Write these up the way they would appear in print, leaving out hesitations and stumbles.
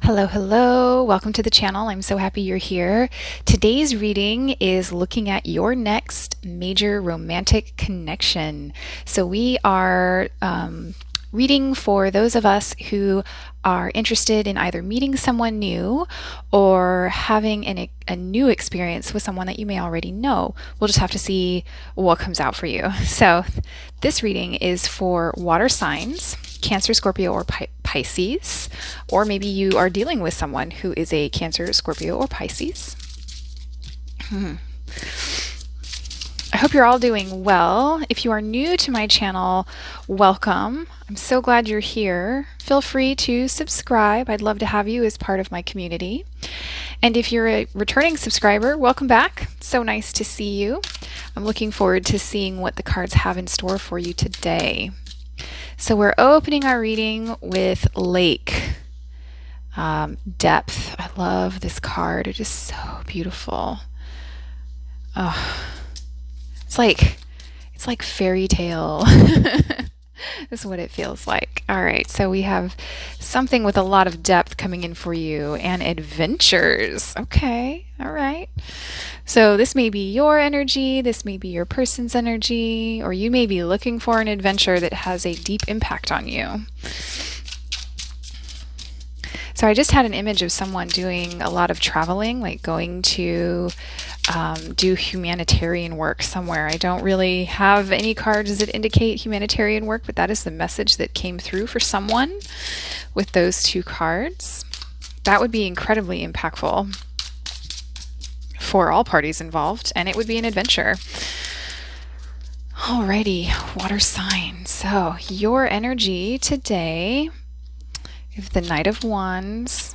Hello, hello. Welcome to the channel. I'm so happy you're here. Today's reading is looking at your next major romantic connection. So we are reading for those of us who are interested in either meeting someone new or having a new experience with someone that you may already know. We'll just have to see what comes out for you. So this reading is for water signs, Cancer, Scorpio, or Pisces, or maybe you are dealing with someone who is a Cancer, Scorpio, or Pisces. I hope you're all doing well. If you are new to my channel, welcome. I'm so glad you're here. Feel free to subscribe. I'd love to have you as part of my community. And if you're a returning subscriber, welcome back. So nice to see you. I'm looking forward to seeing what the cards have in store for you today. So we're opening our reading with Lake. Depth. I love this card. It is so beautiful. Oh, it's like fairy tale. That's what it feels like. All right, so we have something with a lot of depth coming in for you and adventures. Okay, all right. So this may be your energy, this may be your person's energy, or you may be looking for an adventure that has a deep impact on you. So I just had an image of someone doing a lot of traveling, like going to do humanitarian work somewhere. I don't really have any cards that indicate humanitarian work, but that is the message that came through for someone with those two cards. That would be incredibly impactful for all parties involved, and it would be an adventure. Alrighty, water sign. So your energy today, if the Knight of Wands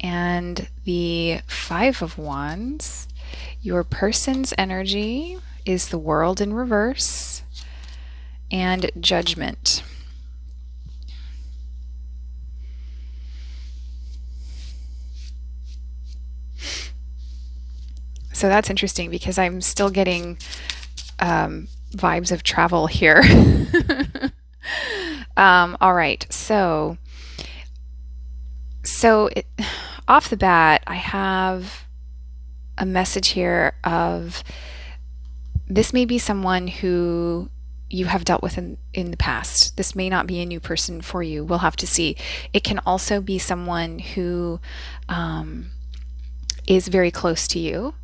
and the Five of Wands, your person's energy is the World in reverse and Judgment. So that's interesting because I'm still getting vibes of travel here. All right, so off the bat, I have a message here of this may be someone who you have dealt with in the past. This may not be a new person for you. We'll have to see. It can also be someone who is very close to you.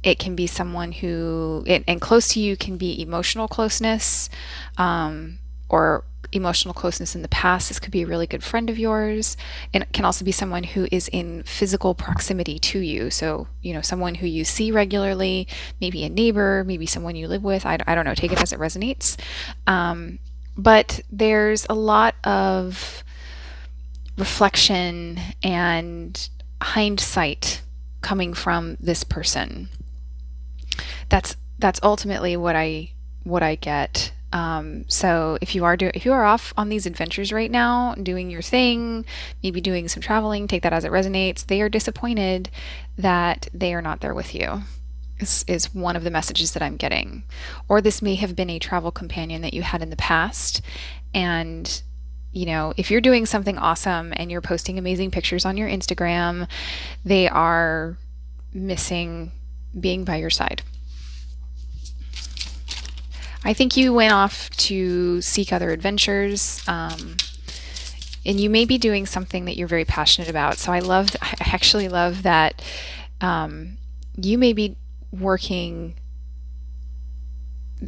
It can be someone who, and close to you can be emotional closeness, or emotional closeness in the past. This could be a really good friend of yours, and it can also be someone who is in physical proximity to you. So, someone who you see regularly, maybe a neighbor, maybe someone you live with. I don't know, take it as it resonates. But there's a lot of reflection and hindsight coming from this person. That's ultimately what I get. So if you are off on these adventures right now, doing your thing, maybe doing some traveling, take that as it resonates. They are disappointed that they are not there with you. Is one of the messages that I'm getting. Or this may have been a travel companion that you had in the past, and if you're doing something awesome and you're posting amazing pictures on your Instagram, they are missing being by your side. I think you went off to seek other adventures, and you may be doing something that you're very passionate about. So I actually love that you may be working.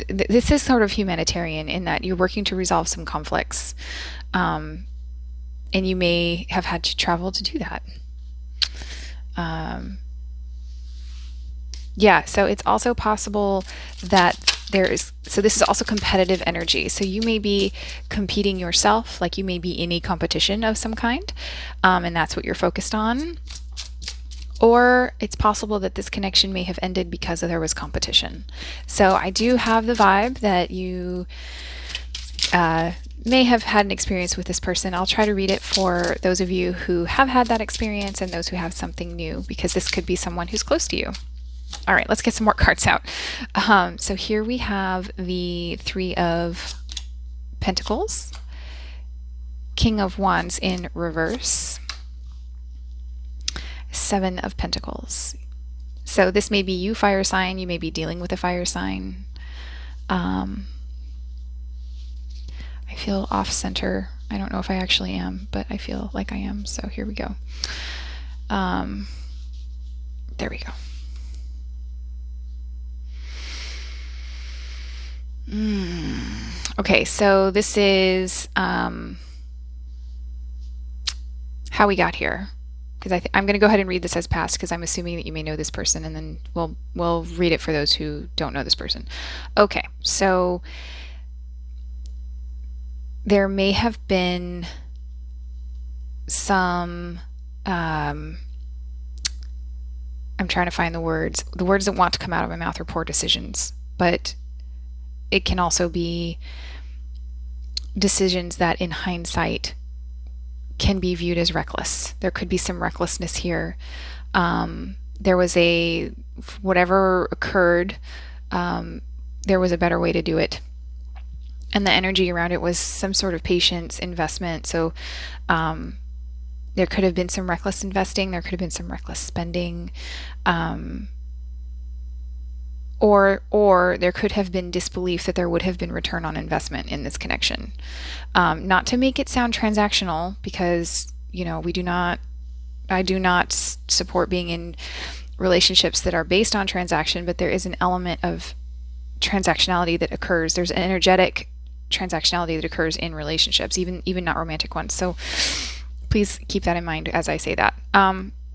This is sort of humanitarian in that you're working to resolve some conflicts, and you may have had to travel to do that. Yeah, so it's also possible that so this is also competitive energy. So you may be competing yourself, like you may be in a competition of some kind, and that's what you're focused on. Or it's possible that this connection may have ended because there was competition. So I do have the vibe that you may have had an experience with this person. I'll try to read it for those of you who have had that experience and those who have something new, because this could be someone who's close to you. All right, let's get some more cards out. So here we have the Three of Pentacles, King of Wands in reverse, Seven of Pentacles. So this may be you, fire sign. You may be dealing with a fire sign. I feel off center. I don't know if I actually am, but I feel like I am. So here we go. There we go. Okay, so this is how we got here. Because I'm going to go ahead and read this as past, because I'm assuming that you may know this person, and then we'll read it for those who don't know this person. Okay, so there may have been some I'm trying to find the words that want to come out of my mouth are poor decisions, but it can also be decisions that in hindsight can be viewed as reckless. There could be some recklessness here. There was whatever occurred, there was a better way to do it. And the energy around it was some sort of patience, investment. So there could have been some reckless investing. There could have been some reckless spending. Or there could have been disbelief that there would have been return on investment in this connection. Not to make it sound transactional, because, I do not support being in relationships that are based on transaction, but there is an element of transactionality that occurs. There's an energetic transactionality that occurs in relationships, even not romantic ones. So please keep that in mind as I say that.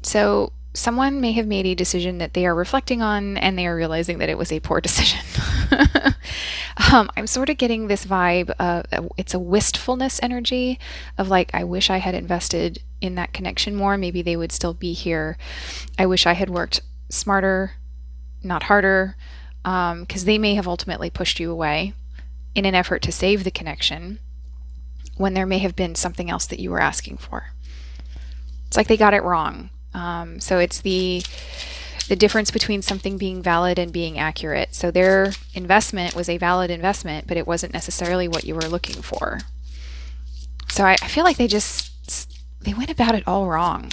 So someone may have made a decision that they are reflecting on, and they are realizing that it was a poor decision. I'm sort of getting this vibe of it's a wistfulness energy of like, I wish I had invested in that connection more. Maybe they would still be here. I wish I had worked smarter, not harder, because they may have ultimately pushed you away in an effort to save the connection when there may have been something else that you were asking for. It's like they got it wrong. So it's the difference between something being valid and being accurate. So their investment was a valid investment, but it wasn't necessarily what you were looking for. So I feel like they went about it all wrong,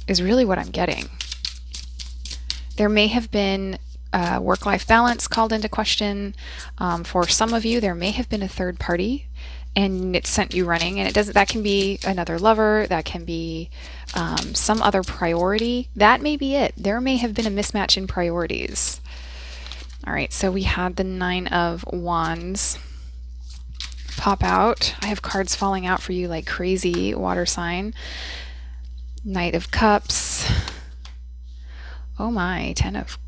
is really what I'm getting. There may have been work-life balance called into question. For some of you, there may have been a third party, and it sent you running. And that can be another lover, that can be some other priority. That may be it. There may have been a mismatch in priorities. All right, so we had the 9 of Wands pop out. I have cards falling out for you like crazy, water sign. Knight of Cups. Oh my, 10 of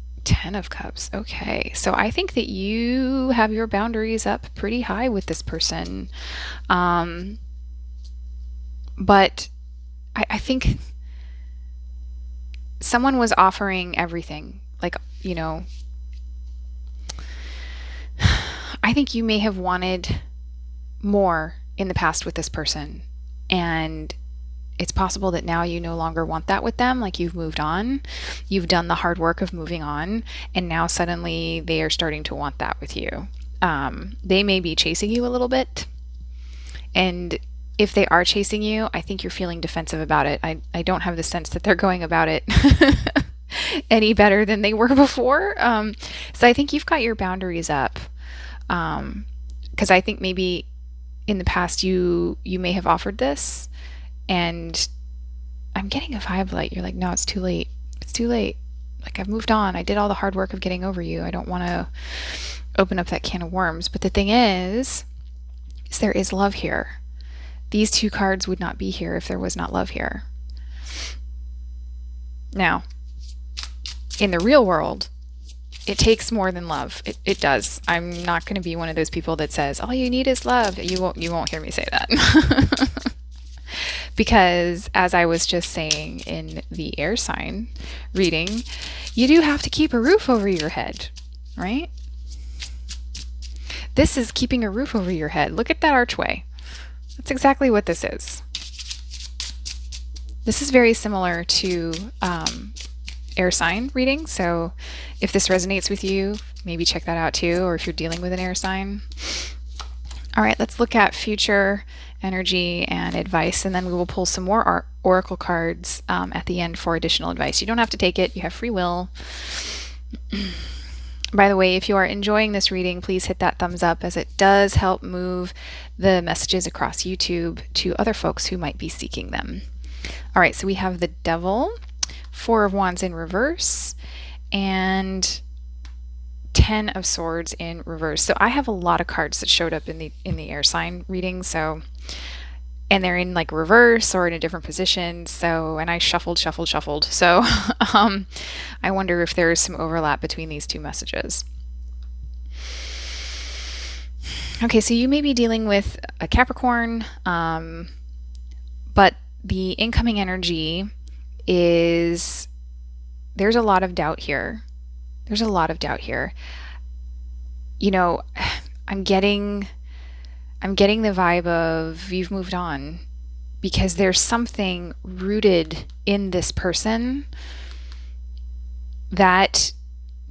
Cups. Okay, so I think that you have your boundaries up pretty high with this person. But I think someone was offering everything. Like, I think you may have wanted more in the past with this person, and it's possible that now you no longer want that with them. Like, you've moved on, you've done the hard work of moving on, and now suddenly they are starting to want that with you. They may be chasing you a little bit, and if they are chasing you, I think you're feeling defensive about it. I don't have the sense that they're going about it any better than they were before. So I think you've got your boundaries up, because I think maybe in the past you may have offered this, and I'm getting a vibe like you're like, no, it's too late. It's too late. Like, I've moved on. I did all the hard work of getting over you. I don't want to open up that can of worms. But the thing is there is love here. These 2 cards would not be here if there was not love here. Now, in the real world, it takes more than love. It does. I'm not going to be one of those people that says, all you need is love. You won't hear me say that. Because as I was just saying in the air sign reading, you do have to keep a roof over your head, right? This is keeping a roof over your head. Look at that archway. That's exactly what this is. This is very similar to air sign reading. So if this resonates with you, maybe check that out too, or if you're dealing with an air sign. All right, let's look at future energy and advice, and then we will pull some more oracle cards at the end for additional advice. You don't have to take it, you have free will. By the way, if you are enjoying this reading, please hit that thumbs up, as it does help move the messages across YouTube to other folks who might be seeking them. All right, so we have the Devil, Four of Wands in reverse, and 10 of Swords in reverse. So I have a lot of cards that showed up in the air sign reading, so, and they're in like reverse or in a different position. So, and I shuffled. So I wonder if there is some overlap between these two messages. Okay, so you may be dealing with a Capricorn, but the incoming energy is, there's a lot of doubt here. There's a lot of doubt here. You know, I'm getting the vibe of you've moved on, because there's something rooted in this person that,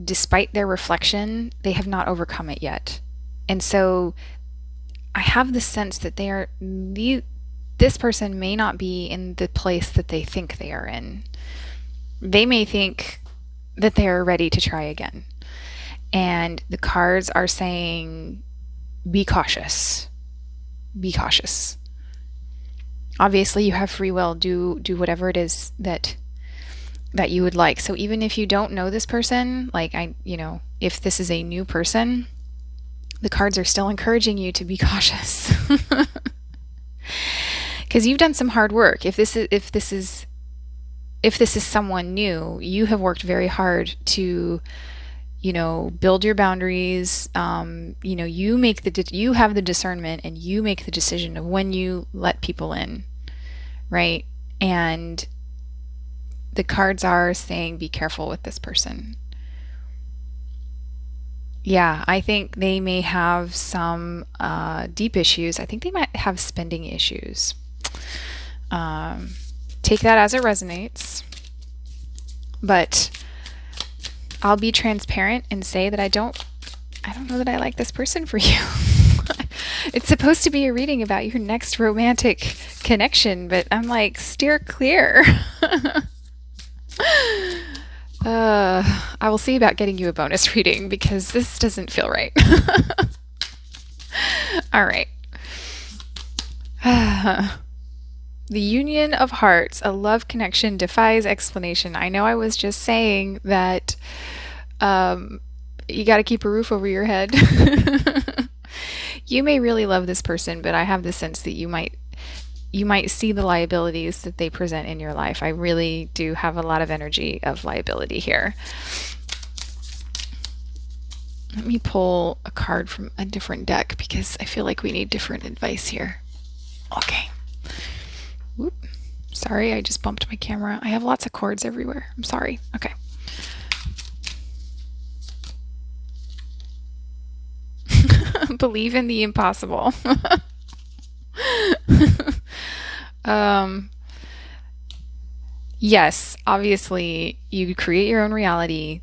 despite their reflection, they have not overcome it yet. And so I have the sense that this person may not be in the place that they think they are in. They may think that they are ready to try again. And the cards are saying, be cautious. Be cautious. Obviously, you have free will. Do whatever it is that you would like. So even if you don't know this person, like if this is a new person, the cards are still encouraging you to be cautious. Because you've done some hard work. If this is someone new, you have worked very hard to, build your boundaries. You have the discernment, and you make the decision of when you let people in, right? And the cards are saying, be careful with this person. Yeah, I think they may have some deep issues. I think they might have spending issues. Take that as it resonates. But I'll be transparent and say that I don't know that I like this person for you. It's supposed to be a reading about your next romantic connection, but I'm like, steer clear. I will see about getting you a bonus reading, because this doesn't feel right. All right. The Union of Hearts, a love connection defies explanation. I know I was just saying that you got to keep a roof over your head. You may really love this person, but I have the sense that you might see the liabilities that they present in your life. I really do have a lot of energy of liability here. Let me pull a card from a different deck, because I feel like we need different advice here. Okay. Whoop. Sorry, I just bumped my camera. I have lots of cords everywhere. I'm sorry. Okay. Believe in the impossible. Yes, obviously, you create your own reality.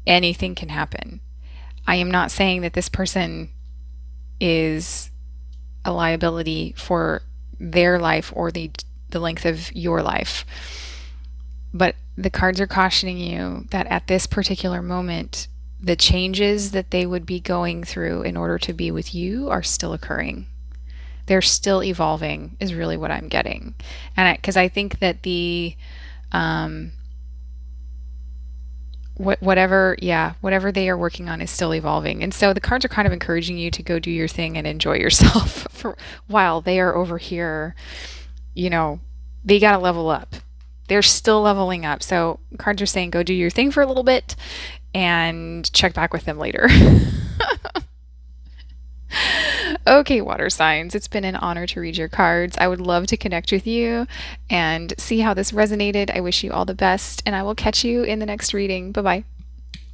Anything can happen. I am not saying that this person is a liability for their life or the length of your life. But the cards are cautioning you that at this particular moment, the changes that they would be going through in order to be with you are still occurring. They're still evolving, is really what I'm getting. And because I think that the whatever they are working on is still evolving. And so the cards are kind of encouraging you to go do your thing and enjoy yourself for while they are over here. They got to level up. They're still leveling up. So cards are saying, go do your thing for a little bit and check back with them later. Okay, water signs, it's been an honor to read your cards. I would love to connect with you and see how this resonated. I wish you all the best, and I will catch you in the next reading. Bye-bye.